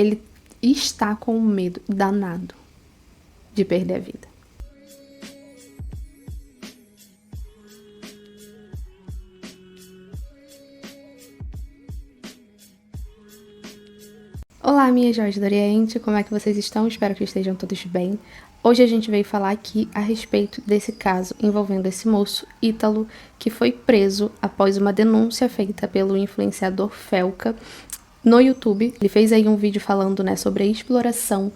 ele está com um medo danado de perder a vida. Olá, minha Jorge do Oriente, como é que vocês estão? Espero que estejam todos bem. Hoje a gente veio falar aqui a respeito desse caso envolvendo esse moço, Ítalo, que foi preso após uma denúncia feita pelo influenciador Felca no YouTube. Ele fez aí um vídeo falando, né, sobre a exploração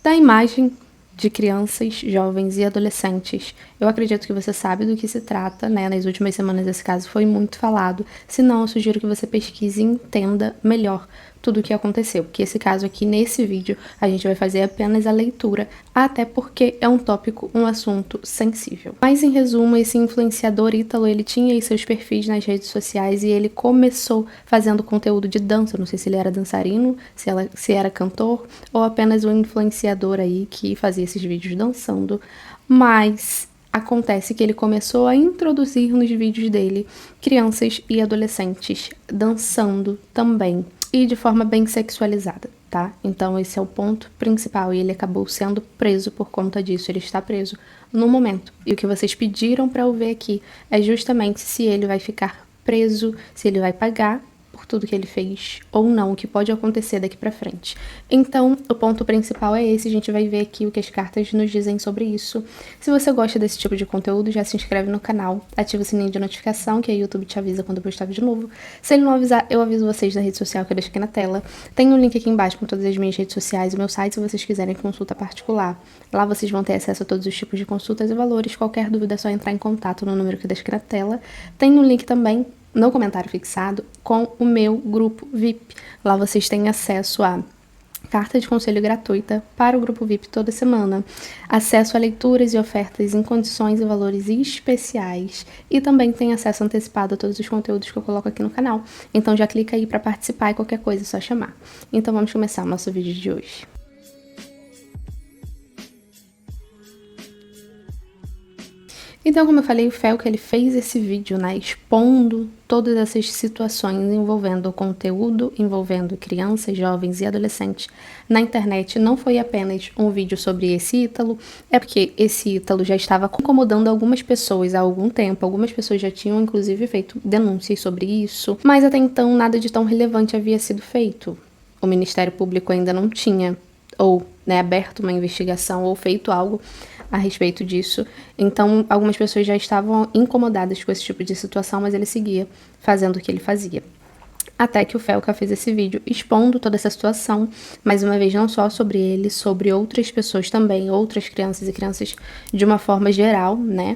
da imagem de crianças, jovens e adolescentes. Eu acredito que você sabe do que se trata, né? Nas últimas semanas esse caso foi muito falado. Se não, eu sugiro que você pesquise e entenda melhor tudo o que aconteceu. Porque esse caso aqui, nesse vídeo, a gente vai fazer apenas a leitura, até porque é um tópico, um assunto sensível. Mas, em resumo, esse influenciador Ítalo, ele tinha aí seus perfis nas redes sociais e ele começou fazendo conteúdo de dança. Não sei se ele era dançarino, se era cantor, ou apenas um influenciador aí que fazia esses vídeos dançando, mas acontece que ele começou a introduzir nos vídeos dele crianças e adolescentes dançando também, e de forma bem sexualizada, tá? Então esse é o ponto principal e ele acabou sendo preso por conta disso. Ele está preso no momento. E o que vocês pediram para eu ver aqui é justamente se ele vai ficar preso, se ele vai pagar por tudo que ele fez ou não, o que pode acontecer daqui pra frente. Então, o ponto principal é esse, a gente vai ver aqui o que as cartas nos dizem sobre isso. Se você gosta desse tipo de conteúdo, já se inscreve no canal, ativa o sininho de notificação, que aí o YouTube te avisa quando eu postar vídeo novo. Se ele não avisar, eu aviso vocês da rede social que eu deixo aqui na tela. Tem um link aqui embaixo com todas as minhas redes sociais, o meu site, se vocês quiserem consulta particular. Lá vocês vão ter acesso a todos os tipos de consultas e valores. Qualquer dúvida é só entrar em contato no número que eu deixo aqui na tela. Tem um link também no comentário fixado com o meu grupo VIP. Lá vocês têm acesso a carta de conselho gratuita para o grupo VIP toda semana, acesso a leituras e ofertas em condições e valores especiais e também tem acesso antecipado a todos os conteúdos que eu coloco aqui no canal. Então já clica aí para participar e qualquer coisa é só chamar. Então vamos começar o nosso vídeo de hoje. Então, como eu falei, o Felca, ele fez esse vídeo, né, expondo todas essas situações envolvendo o conteúdo, envolvendo crianças, jovens e adolescentes na internet. Não foi apenas um vídeo sobre esse Ítalo, é porque esse Ítalo já estava incomodando algumas pessoas há algum tempo. Algumas pessoas já tinham, inclusive, feito denúncias sobre isso, mas até então nada de tão relevante havia sido feito. O Ministério Público ainda não tinha, ou, né, aberto uma investigação ou feito algo a respeito disso. Então, algumas pessoas já estavam incomodadas com esse tipo de situação, mas ele seguia fazendo o que ele fazia. Até que o Felca fez esse vídeo expondo toda essa situação, mais uma vez, não só sobre ele, sobre outras pessoas também, outras crianças e crianças de uma forma geral, né?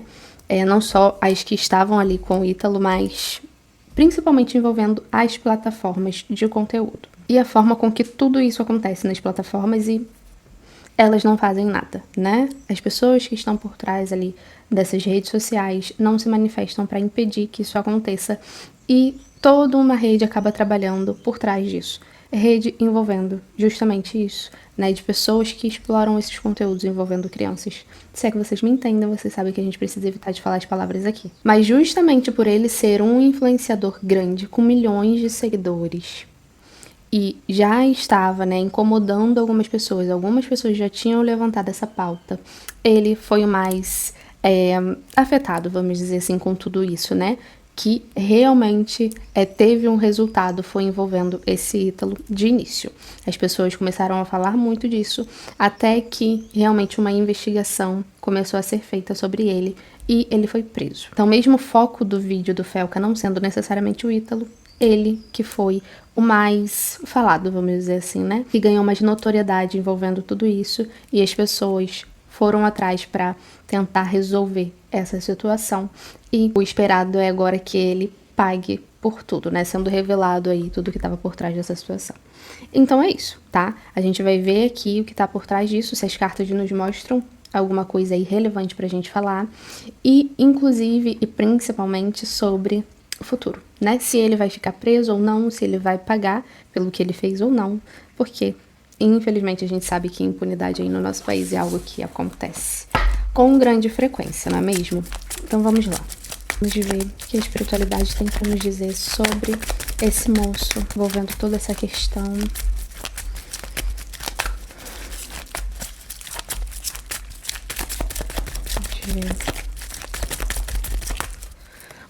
Não só as que estavam ali com o Ítalo, mas principalmente envolvendo as plataformas de conteúdo. E a forma com que tudo isso acontece nas plataformas e elas não fazem nada, né? As pessoas que estão por trás ali dessas redes sociais não se manifestam para impedir que isso aconteça e toda uma rede acaba trabalhando por trás disso. Rede envolvendo justamente isso, né? De pessoas que exploram esses conteúdos envolvendo crianças. Se é que vocês me entendem, vocês sabem que a gente precisa evitar de falar as palavras aqui. Mas justamente por ele ser um influenciador grande com milhões de seguidores e já estava, né, incomodando algumas pessoas já tinham levantado essa pauta, ele foi o mais afetado, vamos dizer assim, com tudo isso, né, que realmente teve um resultado, foi envolvendo esse Ítalo de início. As pessoas começaram a falar muito disso, até que realmente uma investigação começou a ser feita sobre ele, e ele foi preso. Então, mesmo o foco do vídeo do Felca não sendo necessariamente o Ítalo, ele que foi o mais falado, vamos dizer assim, né? Que ganhou mais notoriedade envolvendo tudo isso e as pessoas foram atrás para tentar resolver essa situação. E o esperado é agora que ele pague por tudo, né? Sendo revelado aí tudo que estava por trás dessa situação. Então é isso, tá? A gente vai ver aqui o que tá por trás disso, se as cartas nos mostram alguma coisa aí relevante pra gente falar. E, inclusive, e principalmente sobre o futuro, né? Se ele vai ficar preso ou não, se ele vai pagar pelo que ele fez ou não, porque infelizmente a gente sabe que impunidade aí no nosso país é algo que acontece com grande frequência, não é mesmo? Então vamos lá. Vamos ver o que a espiritualidade tem para nos dizer sobre esse moço, envolvendo toda essa questão Deixa eu ver.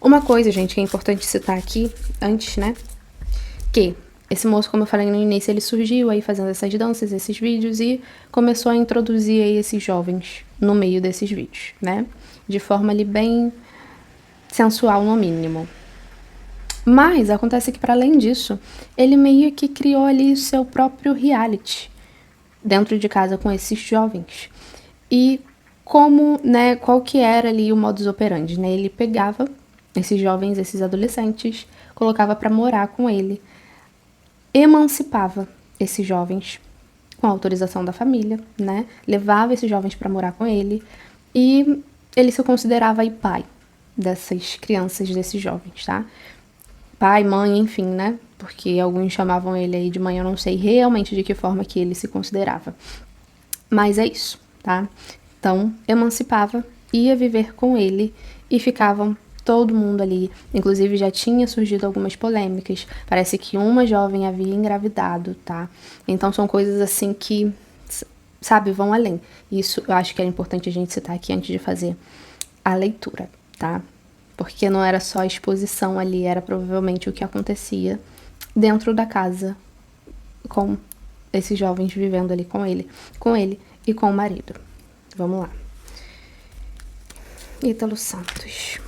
Uma coisa, gente, que é importante citar aqui, antes, né? Que esse moço, como eu falei no início, ele surgiu aí fazendo essas danças, esses vídeos, e começou a introduzir aí esses jovens no meio desses vídeos, né? De forma ali bem sensual, no mínimo. Mas acontece que, para além disso, ele meio que criou ali o seu próprio reality dentro de casa com esses jovens. E como, né, qual que era ali o modus operandi, né? Ele pegava esses jovens, esses adolescentes, colocava para morar com ele, emancipava esses jovens com a autorização da família, né? Levava esses jovens para morar com ele e ele se considerava aí pai dessas crianças, desses jovens, tá? Pai, mãe, enfim, né? Porque alguns chamavam ele aí de mãe, eu não sei realmente de que forma que ele se considerava. Mas é isso, tá? Então, emancipava, ia viver com ele e ficavam todo mundo ali. Inclusive, já tinha surgido algumas polêmicas. Parece que uma jovem havia engravidado, tá? Então, são coisas assim que, sabe, vão além. Isso eu acho que era importante a gente citar aqui antes de fazer a leitura, tá? Porque não era só a exposição ali, era provavelmente o que acontecia dentro da casa com esses jovens vivendo ali com ele e com o marido. Vamos lá. Ítalo Santos.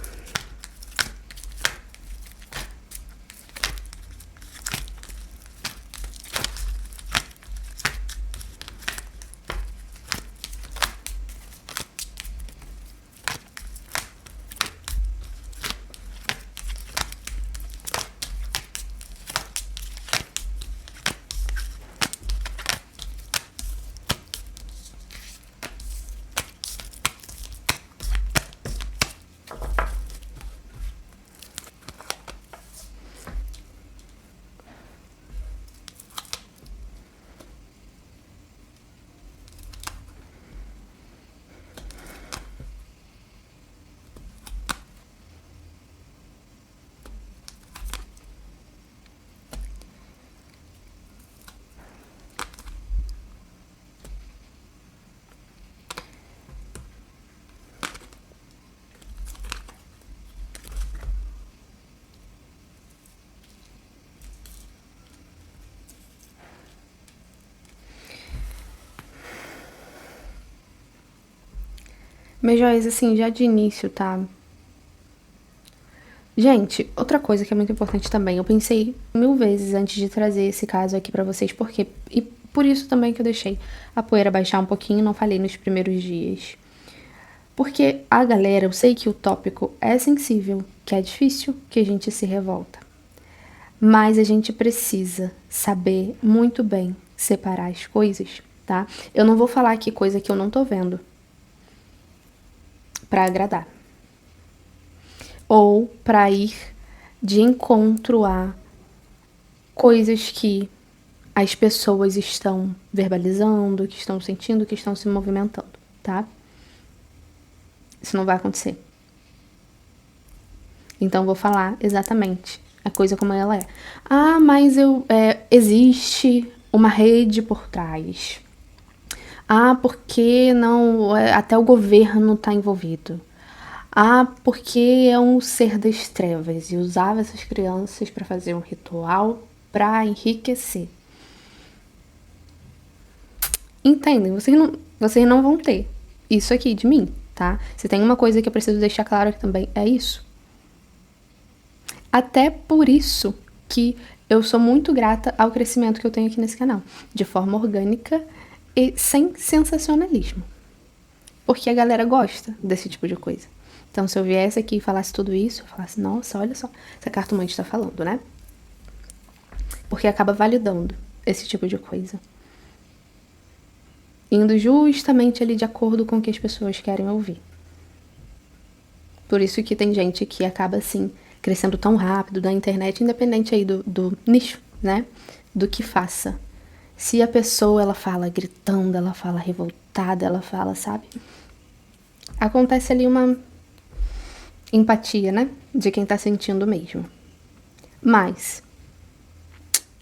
Mas, Joyce, assim, já de início, tá? Gente, outra coisa que é muito importante também, eu pensei 1000 vezes antes de trazer esse caso aqui pra vocês, porque e por isso também que eu deixei a poeira baixar um pouquinho, não falei nos primeiros dias. Porque a galera, eu sei que o tópico é sensível, que é difícil, que a gente se revolta. Mas a gente precisa saber muito bem separar as coisas, tá? Eu não vou falar aqui coisa que eu não tô vendo pra agradar. Ou pra ir de encontro a coisas que as pessoas estão verbalizando, que estão sentindo, que estão se movimentando, tá? Isso não vai acontecer. Então, vou falar exatamente a coisa como ela é. Ah, mas existe uma rede por trás. Ah, porque não, até o governo está envolvido. Ah, porque é um ser das trevas e usava essas crianças para fazer um ritual para enriquecer. Entendem? Vocês não vão ter isso aqui de mim, tá? Se tem uma coisa que eu preciso deixar claro aqui também, é isso. Até por isso que eu sou muito grata ao crescimento que eu tenho aqui nesse canal, de forma orgânica e sem sensacionalismo. Porque a galera gosta desse tipo de coisa. Então, se eu viesse aqui e falasse tudo isso, eu falasse, nossa, olha só, essa cartomante tá falando, né? Porque acaba validando esse tipo de coisa. Indo justamente ali de acordo com o que as pessoas querem ouvir. Por isso que tem gente que acaba, assim, crescendo tão rápido na internet, independente aí do nicho, né? Do que faça. Se a pessoa, ela fala gritando, ela fala revoltada, ela fala, sabe? Acontece ali uma empatia, né? De quem tá sentindo mesmo. Mas,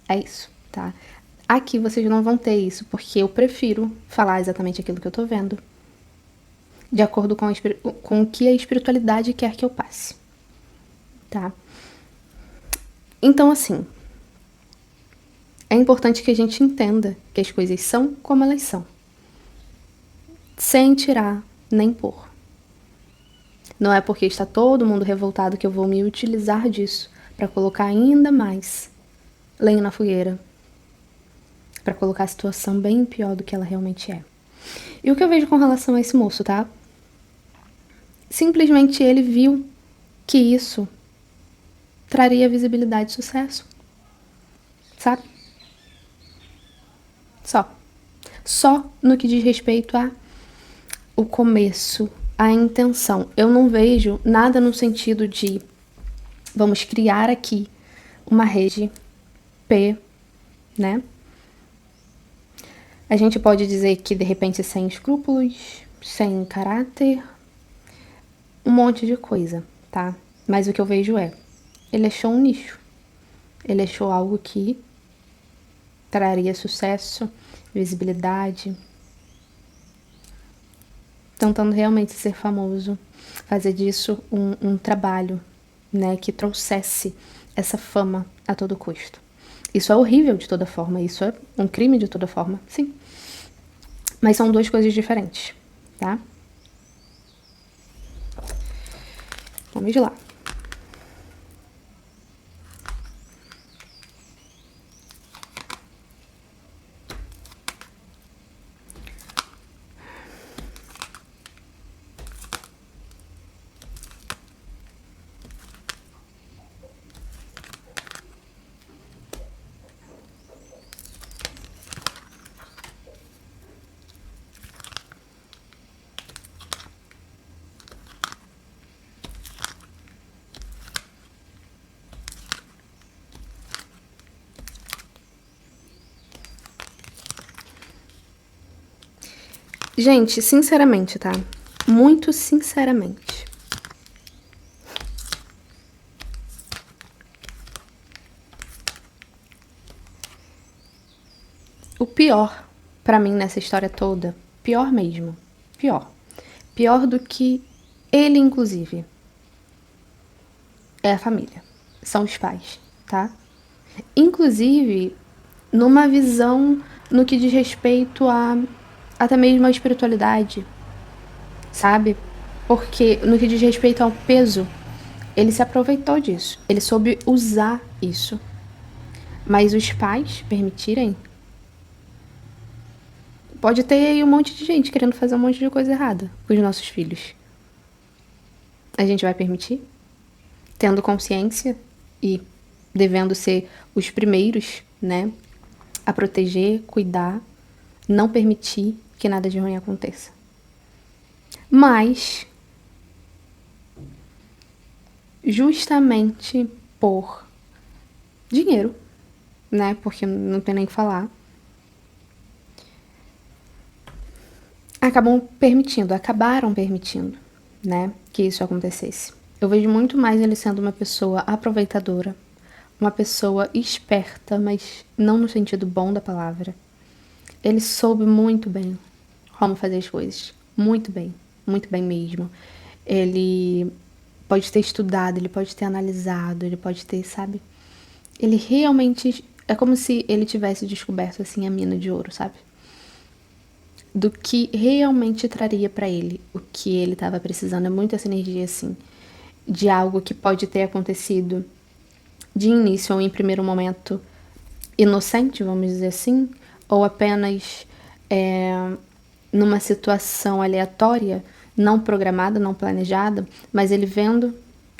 é isso, tá? Aqui vocês não vão ter isso, porque eu prefiro falar exatamente aquilo que eu tô vendo. de acordo com o que a espiritualidade quer que eu passe, tá? Então, assim, é importante que a gente entenda que as coisas são como elas são, sem tirar nem pôr. Não é porque está todo mundo revoltado que eu vou me utilizar disso para colocar ainda mais lenha na fogueira, para colocar a situação bem pior do que ela realmente é. E o que eu vejo com relação a esse moço, tá? Simplesmente ele viu que isso traria visibilidade e sucesso. Sabe? Só no que diz respeito a o começo, a intenção. Eu não vejo nada no sentido de vamos criar aqui uma rede P, né? A gente pode dizer que de repente sem escrúpulos, sem caráter, um monte de coisa, tá? Mas o que eu vejo ele achou um nicho. Ele achou algo que traria sucesso, visibilidade, tentando realmente ser famoso, fazer disso um trabalho, né, que trouxesse essa fama a todo custo. Isso é horrível de toda forma, isso é um crime de toda forma, sim. Mas são duas coisas diferentes, tá? Vamos lá. Gente, sinceramente, tá? Muito sinceramente. O pior pra mim nessa história toda, pior mesmo, pior do que ele, inclusive, é a família, são os pais, tá? Inclusive, numa visão no que diz respeito a até mesmo a espiritualidade, sabe? Porque no que diz respeito ao peso, ele se aproveitou disso, ele soube usar isso. Mas os pais permitirem? Pode ter aí um monte de gente querendo fazer um monte de coisa errada com os nossos filhos. A gente vai permitir? Tendo consciência e devendo ser os primeiros, né, a proteger, cuidar, não permitir que nada de ruim aconteça. Mas, justamente por dinheiro, né, porque não tem nem o que falar, acabaram permitindo, né, que isso acontecesse. Eu vejo muito mais ele sendo uma pessoa aproveitadora, uma pessoa esperta, mas não no sentido bom da palavra. Ele soube muito bem como fazer as coisas, muito bem mesmo. Ele pode ter estudado, ele pode ter analisado, ele pode ter, sabe? Ele realmente, é como se ele tivesse descoberto, assim, a mina de ouro, sabe? Do que realmente traria pra ele o que ele tava precisando. É muito essa energia, assim, de algo que pode ter acontecido de início ou em primeiro momento inocente, vamos dizer assim, ou apenas numa situação aleatória, não programada, não planejada, mas ele vendo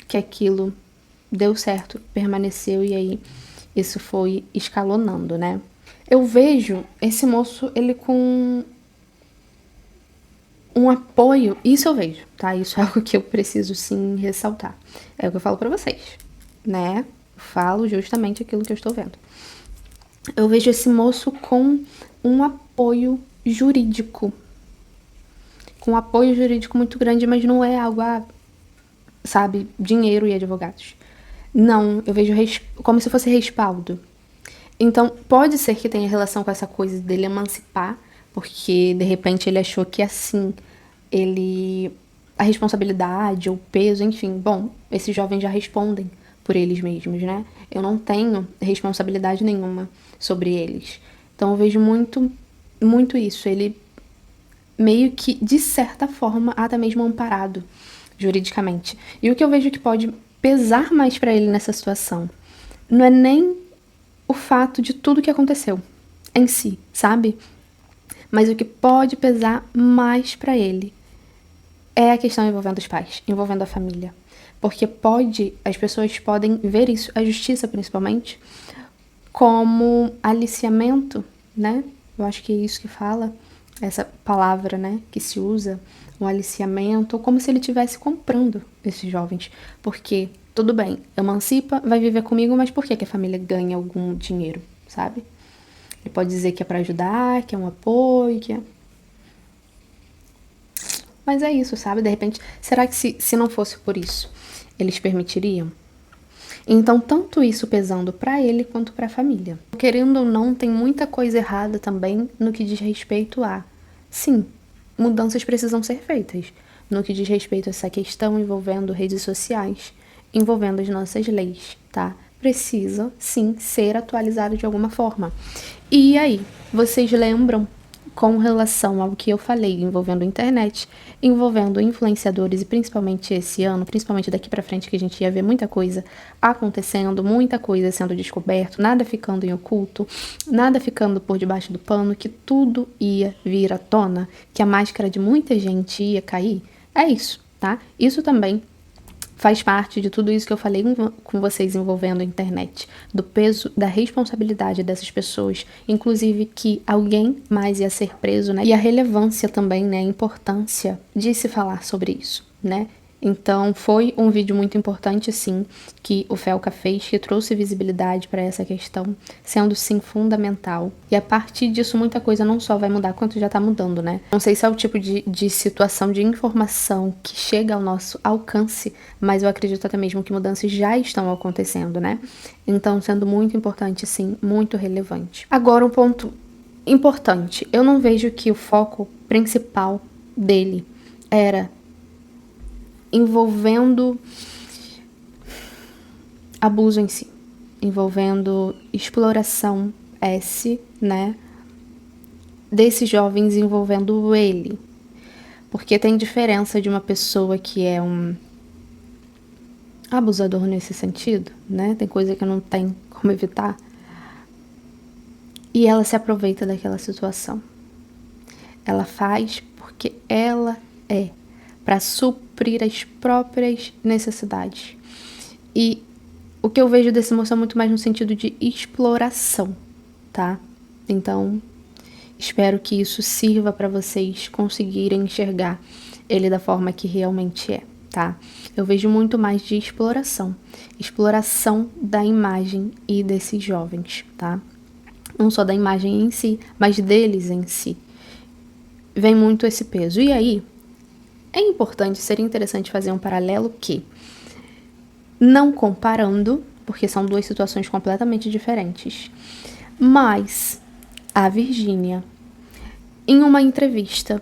que aquilo deu certo, permaneceu e aí isso foi escalonando, né? Eu vejo esse moço, ele com um apoio, isso eu vejo, tá? Isso é algo que eu preciso sim ressaltar. É o que eu falo pra vocês, né? Eu falo justamente aquilo que eu estou vendo. Eu vejo esse moço com um apoio jurídico. Com um apoio jurídico muito grande, mas não é algo, sabe, dinheiro e advogados. Não, eu vejo como se fosse respaldo. Então, pode ser que tenha relação com essa coisa dele emancipar, porque de repente ele achou que assim a responsabilidade, o peso, enfim, bom, esses jovens já respondem por eles mesmos, né? Eu não tenho responsabilidade nenhuma sobre eles. Então eu vejo muito isso. Ele meio que, de certa forma, até mesmo amparado juridicamente. E o que eu vejo que pode pesar mais pra ele nessa situação não é nem o fato de tudo que aconteceu em si, sabe? Mas o que pode pesar mais pra ele é a questão envolvendo os pais, envolvendo a família. Porque as pessoas podem ver isso, a justiça principalmente, como aliciamento, né? Eu acho que é isso que fala, essa palavra, né, que se usa, um aliciamento, como se ele estivesse comprando esses jovens. Porque, tudo bem, emancipa, vai viver comigo, mas por que a família ganha algum dinheiro, sabe? Ele pode dizer que é pra ajudar, que é um apoio, que é... Mas é isso, sabe? De repente, será que se não fosse por isso, eles permitiriam? Então, tanto isso pesando pra ele quanto pra família. Querendo ou não, tem muita coisa errada também no que diz respeito a... Sim, mudanças precisam ser feitas no que diz respeito a essa questão envolvendo redes sociais, envolvendo as nossas leis, tá? Precisa, sim, ser atualizado de alguma forma. E aí, vocês lembram com relação ao que eu falei envolvendo a internet, envolvendo influenciadores e principalmente esse ano, principalmente daqui pra frente que a gente ia ver muita coisa acontecendo, muita coisa sendo descoberto, nada ficando em oculto, nada ficando por debaixo do pano, que tudo ia vir à tona, que a máscara de muita gente ia cair. É isso, tá? Isso também faz parte de tudo isso que eu falei com vocês envolvendo a internet, do peso, da responsabilidade dessas pessoas, inclusive que alguém mais ia ser preso, né? E a relevância também, né? A importância de se falar sobre isso, né? Então, foi um vídeo muito importante, sim, que o Felca fez, que trouxe visibilidade para essa questão, sendo, sim, fundamental. E a partir disso, muita coisa não só vai mudar, quanto já tá mudando, né? Não sei se é o tipo de situação, de informação que chega ao nosso alcance, mas eu acredito até mesmo que mudanças já estão acontecendo, né? Então, sendo muito importante, sim, muito relevante. Agora, um ponto importante. Eu não vejo que o foco principal dele era envolvendo abuso em si, envolvendo exploração né, desses jovens envolvendo ele. Porque tem diferença de uma pessoa que é um abusador nesse sentido, né, tem coisa que não tem como evitar, e ela se aproveita daquela situação. Ela faz porque ela é, para suprir as próprias necessidades. E o que eu vejo dessa moça é muito mais no sentido de exploração, tá? Então, espero que isso sirva para vocês conseguirem enxergar ele da forma que realmente é, tá? Eu vejo muito mais de exploração da imagem e desses jovens, tá? Não só da imagem em si, mas deles em si. Vem muito esse peso. E aí, é importante, seria interessante fazer um paralelo que, não comparando, porque são duas situações completamente diferentes, mas a Virgínia, em uma entrevista,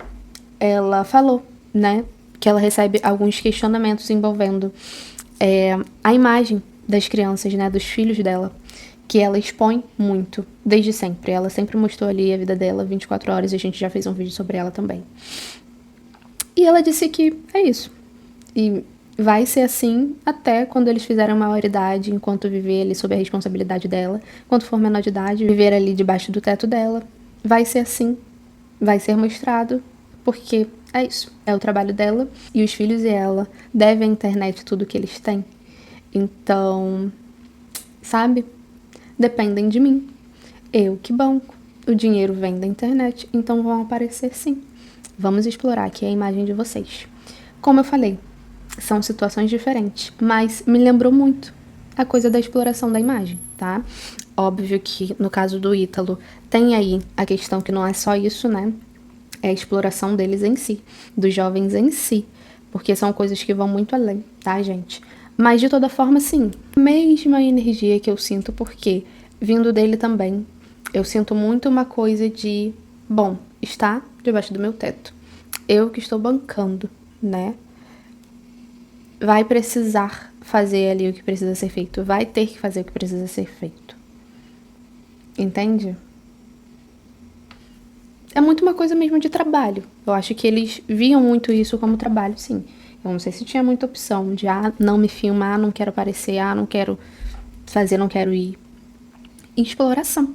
ela falou, né, que ela recebe alguns questionamentos envolvendo a imagem das crianças, né, dos filhos dela, que ela expõe muito, desde sempre. Ela sempre mostrou ali a vida dela 24 horas, e a gente já fez um vídeo sobre ela também. E ela disse que é isso. E vai ser assim até quando eles fizerem maioridade, enquanto viver ali sob a responsabilidade dela. Quando for menor de idade, viver ali debaixo do teto dela. Vai ser assim. Vai ser mostrado. Porque é isso. É o trabalho dela. E os filhos e ela devem à internet tudo que eles têm. Então, sabe? Dependem de mim. Eu que banco. O dinheiro vem da internet. Então vão aparecer sim. Vamos explorar aqui a imagem de vocês. Como eu falei, são situações diferentes, mas me lembrou muito a coisa da exploração da imagem, tá? Óbvio que no caso do Ítalo tem aí a questão que não é só isso, né? É a exploração deles em si, dos jovens em si, porque são coisas que vão muito além, tá, gente? Mas de toda forma, sim, a mesma energia que eu sinto, porque vindo dele também, eu sinto muito uma coisa de, bom, está debaixo do meu teto. eu que estou bancando, né? Vai precisar fazer ali o que precisa ser feito. Vai ter que fazer o que precisa ser feito. Entende? É muito uma coisa mesmo de trabalho. Eu acho que eles viam muito isso como trabalho, sim. Eu não sei se tinha muita opção de, não me filmar, não quero aparecer, não quero fazer, não quero ir. Exploração.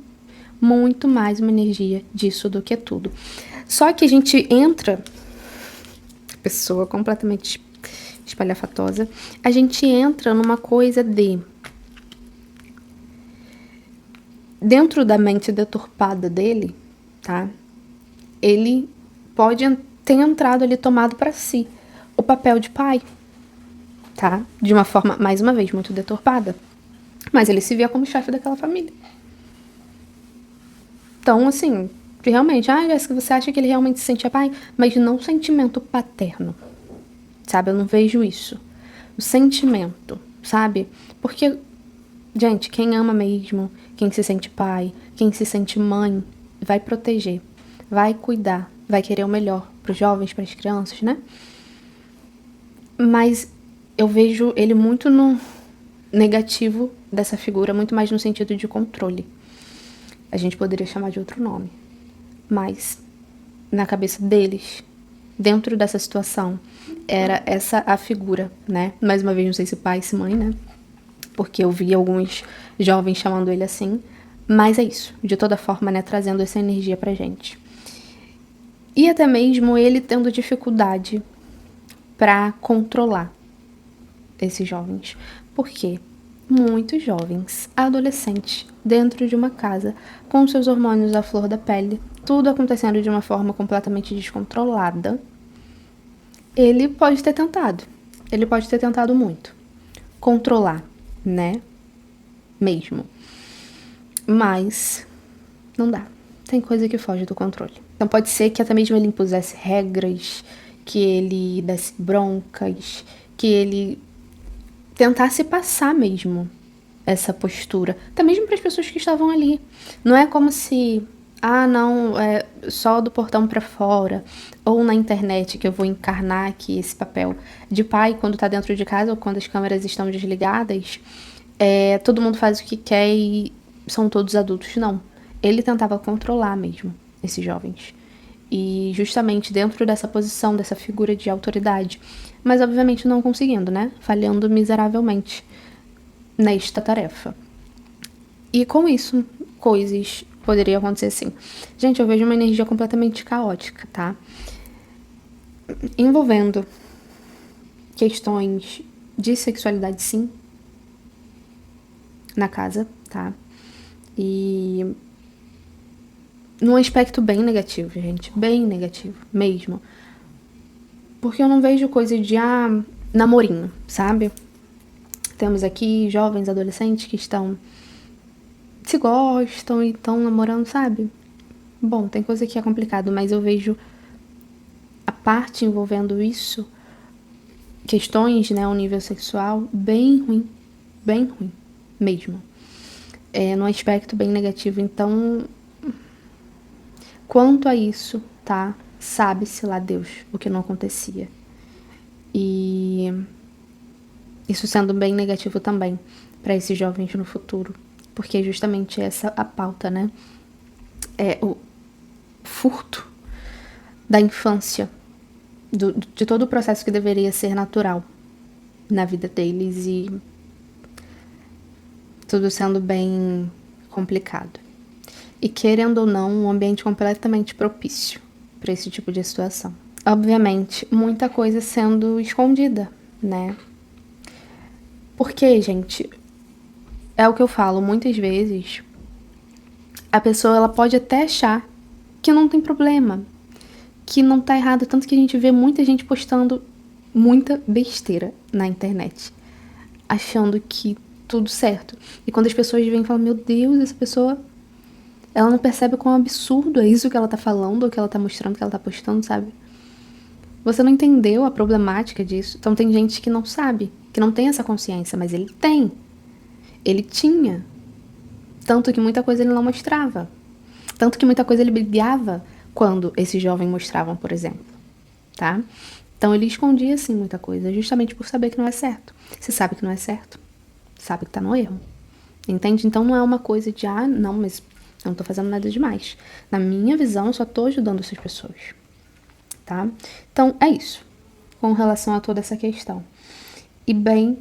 Muito mais uma energia disso do que tudo. Só que a gente entra, pessoa completamente espalhafatosa, a gente entra numa coisa de, dentro da mente deturpada dele, tá? Ele pode ter entrado ali, tomado para si o papel de pai, tá? De uma forma, mais uma vez, muito deturpada. Mas ele se via como chefe daquela família. Então, assim, realmente, Jéssica, você acha que ele realmente se sentia pai? Mas não o sentimento paterno, sabe? Eu não vejo isso. O sentimento, sabe? Porque, gente, quem ama mesmo, quem se sente pai, quem se sente mãe, vai proteger, vai cuidar, vai querer o melhor para os jovens, para as crianças, né? Mas eu vejo ele muito no negativo dessa figura, muito mais no sentido de controle. A gente poderia chamar de outro nome. Mas, na cabeça deles, dentro dessa situação, era essa a figura, né? Mais uma vez, não sei se pai, se mãe, né? Porque eu vi alguns jovens chamando ele assim. Mas é isso, de toda forma, né? Trazendo essa energia pra gente. E até mesmo ele tendo dificuldade pra controlar esses jovens. Por quê? Muitos jovens, adolescentes, dentro de uma casa, com seus hormônios à flor da pele, tudo acontecendo de uma forma completamente descontrolada, ele pode ter tentado muito controlar, né? Mesmo. Mas não dá. Tem coisa que foge do controle. Então pode ser que até mesmo ele impusesse regras, que ele desse broncas, que ele tentasse passar mesmo essa postura, até mesmo para as pessoas que estavam ali. Não é como se, não, é só do portão para fora, ou na internet que eu vou encarnar aqui esse papel de pai quando tá dentro de casa ou quando as câmeras estão desligadas, todo mundo faz o que quer e são todos adultos. Não. Ele tentava controlar mesmo esses jovens. E justamente dentro dessa posição, dessa figura de autoridade. Mas obviamente não conseguindo, né? Falhando miseravelmente nesta tarefa. E com isso, coisas poderiam acontecer assim. Gente, eu vejo uma energia completamente caótica, tá? Envolvendo questões de sexualidade, sim. Na casa, tá? E num aspecto bem negativo, gente. Bem negativo, mesmo. Porque eu não vejo coisa de, namorinho, sabe? Temos aqui jovens, adolescentes que se gostam e estão namorando, sabe? Bom, tem coisa que é complicado, mas eu vejo a parte envolvendo isso, questões, né, ao nível sexual, bem ruim mesmo. Num aspecto bem negativo. Então, quanto a isso, tá? Sabe-se lá Deus o que não acontecia. E isso sendo bem negativo também para esses jovens no futuro. Porque é justamente essa a pauta, né? É o furto da infância, de todo o processo que deveria ser natural na vida deles e tudo sendo bem complicado. E querendo ou não, um ambiente completamente propício para esse tipo de situação. Obviamente, muita coisa sendo escondida, né? Porque, gente, é o que eu falo, muitas vezes a pessoa ela pode até achar que não tem problema, que não tá errado, tanto que a gente vê muita gente postando muita besteira na internet, achando que tudo certo. E quando as pessoas vêm e falam, meu Deus, essa pessoa, ela não percebe quão absurdo é isso que ela tá falando, ou que ela tá mostrando, que ela tá postando, sabe? Você não entendeu a problemática disso. Então tem gente que não sabe, que não tem essa consciência, mas ele tem. Ele tinha. Tanto que muita coisa ele não mostrava. Tanto que muita coisa ele brigava quando esses jovens mostravam, por exemplo. tá? Então ele escondia, assim, muita coisa, justamente por saber que não é certo. Se sabe que não é certo, sabe que tá no erro. Entende? Então não é uma coisa de, não, mas eu não tô fazendo nada demais. Na minha visão, eu só tô ajudando essas pessoas, tá? Então é isso, com relação a toda essa questão. E bem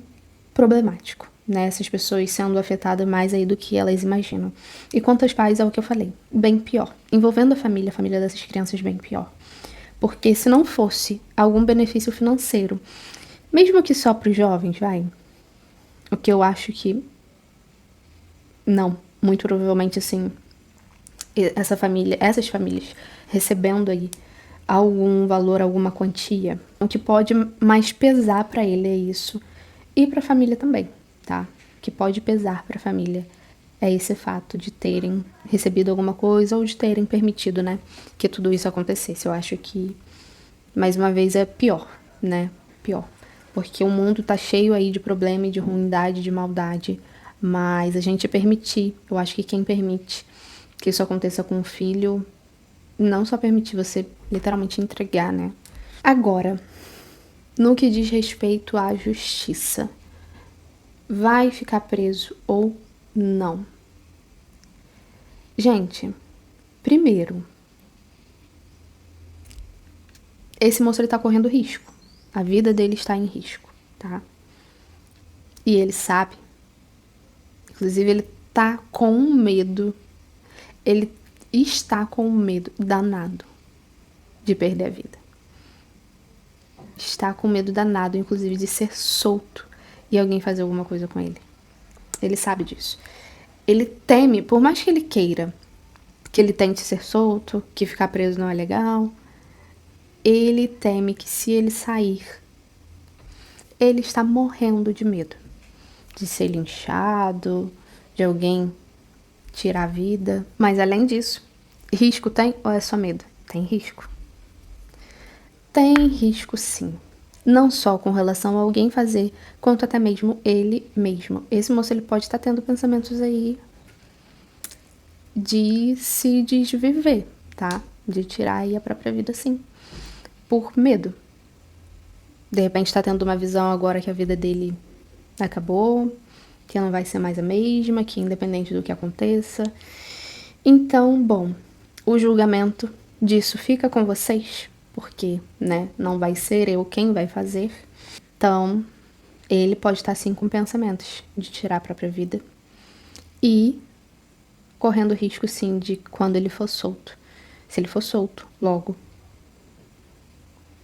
problemático, né? Essas pessoas sendo afetadas mais aí do que elas imaginam. E quanto aos pais, é o que eu falei, bem pior. Envolvendo a família dessas crianças, bem pior. Porque se não fosse algum benefício financeiro, mesmo que só para os jovens, o que eu acho que não, muito provavelmente assim, essas famílias recebendo aí algum valor, alguma quantia, o que pode mais pesar para ele é isso, e para a família também, tá? O que pode pesar para a família é esse fato de terem recebido alguma coisa ou de terem permitido, né, que tudo isso acontecesse. Eu acho que, mais uma vez, é pior, né? Pior. Porque o mundo tá cheio aí de problema e de ruindade, de maldade. Mas a gente permitir, eu acho que quem permite que isso aconteça com o filho, não só permitir você literalmente entregar, né? Agora, no que diz respeito à justiça, vai ficar preso ou não? Gente, primeiro, esse moço ele tá correndo risco. A vida dele está em risco, tá? E ele sabe. Inclusive, ele tá com medo. Ele está com medo danado de perder a vida. Está com medo danado, inclusive, de ser solto e alguém fazer alguma coisa com ele. Ele sabe disso. Ele teme, por mais que ele queira que ele tente ser solto, que ficar preso não é legal, ele teme que se ele sair, ele está morrendo de medo de ser linchado, de alguém tirar a vida. Mas além disso, risco tem ou é só medo? Tem risco. Tem risco sim. Não só com relação a alguém fazer, quanto até mesmo ele mesmo. Esse moço ele pode estar tendo pensamentos aí de se desviver, tá? De tirar aí a própria vida sim. Por medo. De repente tá tendo uma visão agora que a vida dele acabou, que não vai ser mais a mesma, que independente do que aconteça. Então, bom, o julgamento disso fica com vocês, porque, né, não vai ser eu quem vai fazer. Então, ele pode estar sim com pensamentos de tirar a própria vida e correndo risco sim de quando ele for solto. Se ele for solto, logo,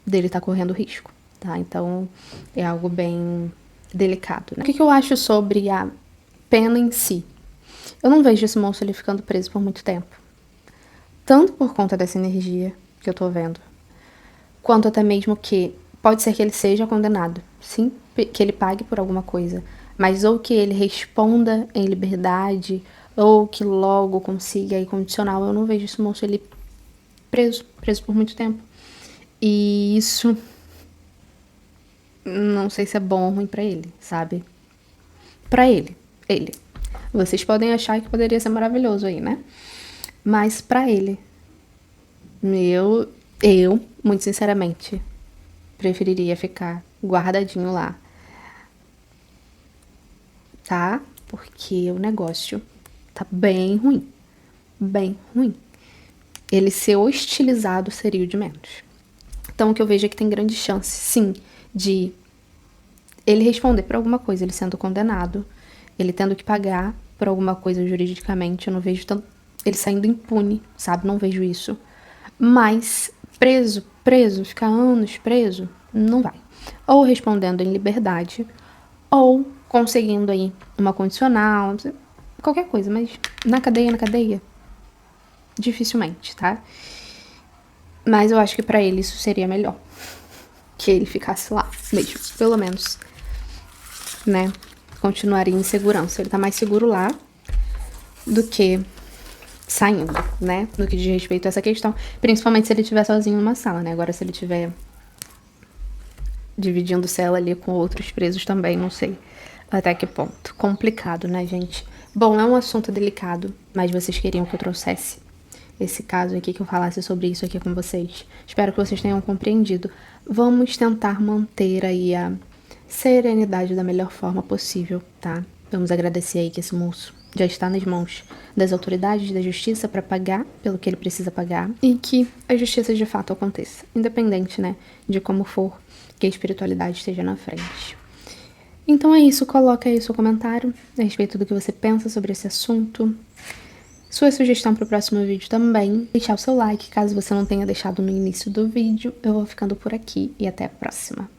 dele tá correndo risco, tá? Então, é algo bem delicado, né? O que eu acho sobre a pena em si? Eu não vejo esse monstro ali ficando preso por muito tempo. Tanto por conta dessa energia que eu tô vendo, quanto até mesmo que pode ser que ele seja condenado, sim, que ele pague por alguma coisa, mas ou que ele responda em liberdade, ou que logo consiga ir condicional. Eu não vejo esse monstro ali preso por muito tempo. E isso não sei se é bom ou ruim pra ele, sabe? Pra ele. Vocês podem achar que poderia ser maravilhoso aí, né? Mas pra ele, eu, muito sinceramente, preferiria ficar guardadinho lá, tá? Porque o negócio tá bem ruim. Bem ruim. Ele ser hostilizado seria o de menos. Então, o que eu vejo é que tem grande chance, sim, de ele responder por alguma coisa, ele sendo condenado, ele tendo que pagar por alguma coisa juridicamente. Eu não vejo tanto ele saindo impune, sabe? Não vejo isso. Mas preso, ficar anos preso, não vai. Ou respondendo em liberdade, ou conseguindo aí uma condicional, qualquer coisa, mas na cadeia, dificilmente, tá? Mas eu acho que pra ele isso seria melhor. Que ele ficasse lá mesmo, pelo menos, né? Continuaria em segurança. Ele tá mais seguro lá do que saindo, né? No que diz respeito a essa questão. Principalmente se ele estiver sozinho numa sala, né? Agora, se ele estiver dividindo cela ali com outros presos também, não sei até que ponto. Complicado, né, gente? Bom, é um assunto delicado, mas vocês queriam que eu trouxesse. esse caso aqui, que eu falasse sobre isso aqui com vocês. Espero que vocês tenham compreendido. Vamos tentar manter aí a serenidade da melhor forma possível, tá? Vamos agradecer aí que esse moço já está nas mãos das autoridades da justiça para pagar pelo que ele precisa pagar e que a justiça de fato aconteça, independente, né, de como for, que a espiritualidade esteja na frente. Então é isso, coloca aí seu comentário a respeito do que você pensa sobre esse assunto. Sua sugestão para o próximo vídeo também. Deixar o seu like, caso você não tenha deixado no início do vídeo. Eu vou ficando por aqui e até a próxima.